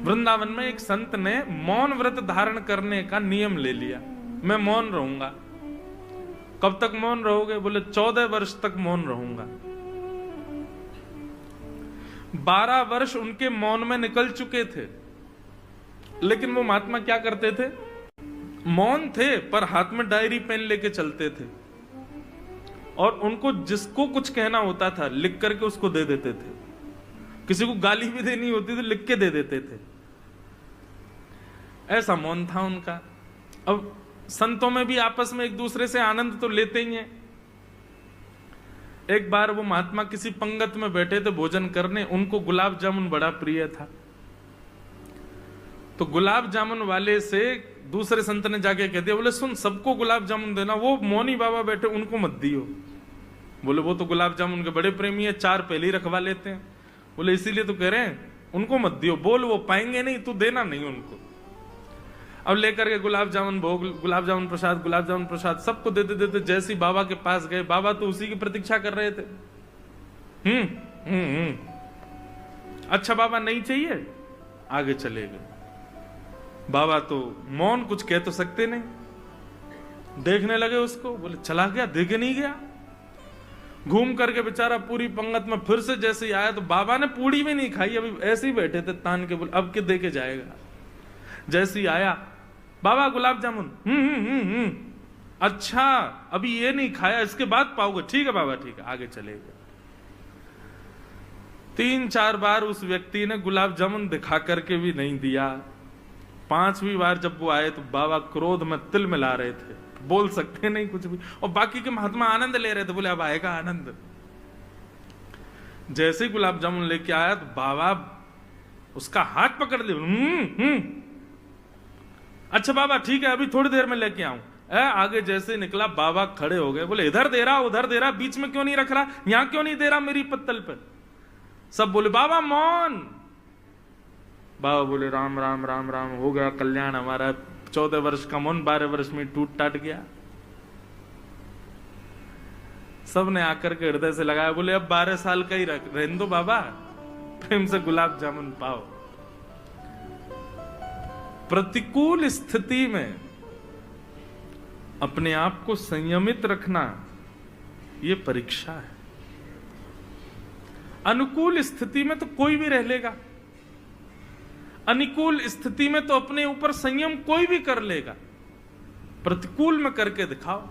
वृंदावन में एक संत ने मौन व्रत धारण करने का नियम ले लिया, मैं मौन रहूंगा। कब तक मौन रहोगे? बोले 14 वर्ष तक मौन रहूंगा। 12 वर्ष उनके मौन में निकल चुके थे, लेकिन वो महात्मा क्या करते थे? मौन थे पर हाथ में डायरी पेन लेके चलते थे, और उनको जिसको कुछ कहना होता था लिख करके उसको दे देते थे। किसी को गाली भी देनी होती तो लिख के दे देते थे। ऐसा मौन था उनका। अब संतों में भी आपस में एक दूसरे से आनंद तो लेते ही हैं। एक बार वो महात्मा किसी पंगत में बैठे थे भोजन करने, उनको गुलाब जामुन बड़ा प्रिय था। तो गुलाब जामुन वाले से दूसरे संत ने जाके कह दिया, बोले सुन, सबको गुलाब जामुन देना, वो मौनी बाबा बैठे उनको मत दियो। बोले वो तो गुलाब जामुन के बड़े प्रेमी है, 4 पहले ही रखवा लेते हैं। बोले इसीलिए तो कह रहे हैं उनको मत दियो। बोल वो पाएंगे नहीं, तू देना नहीं उनको। अब लेकर के गुलाब जामुन भोग, गुलाब जामुन प्रसाद सबको देते देते जैसे ही बाबा के पास गए, बाबा तो उसी की प्रतीक्षा कर रहे थे। अच्छा बाबा नहीं चाहिए, आगे चले गए। बाबा तो मौन, कुछ कह तो सकते नहीं। देखने लगे उसको, बोले चला गया, देखे नहीं गया। घूम करके बेचारा पूरी पंगत में फिर से जैसे ही आया तो बाबा ने पूड़ी भी नहीं खाई, अभी ऐसे ही बैठे थे तान के, बोले अब के दे के जाएगा। जैसे ही आया, बाबा गुलाब जामुन, अच्छा अभी ये नहीं खाया, इसके बाद पाओगे? ठीक है बाबा ठीक है, आगे चले गए। 3-4 बार उस व्यक्ति ने गुलाब जामुन दिखा करके भी नहीं दिया। 5वीं बार जब वो आए तो बाबा क्रोध में तिल मिला रहे थे, बोल सकते नहीं कुछ भी, और बाकी के महात्मा आनंद ले रहे थे। बोले अब आएगा आनंद। जैसे ही गुलाब जामुन लेके आया तो बाबा उसका हाथ पकड़ लिया। अच्छा बाबा ठीक है, अभी थोड़ी देर में लेके आऊं। आगे जैसे निकला, बाबा खड़े हो गए। बोले इधर दे रहा, उधर दे रहा, बीच में क्यों नहीं रख रहा, यहां क्यों नहीं दे रहा मेरी पत्तल पर? सब बोले बाबा मौन। बाबा बोले राम राम राम राम, हो गया कल्याण हमारा। 14 वर्ष का मौन 12 वर्ष में टूट टाट गया। सब ने आकर के हृदय से लगाया। बोले अब 12 साल का ही रहने दो बाबा, प्रेम से गुलाब जामुन पाओ। प्रतिकूल स्थिति में अपने आप को संयमित रखना यह परीक्षा है। अनुकूल स्थिति में तो कोई भी रह लेगा, अनुकूल स्थिति में तो अपने ऊपर संयम कोई भी कर लेगा, प्रतिकूल में करके दिखाओ।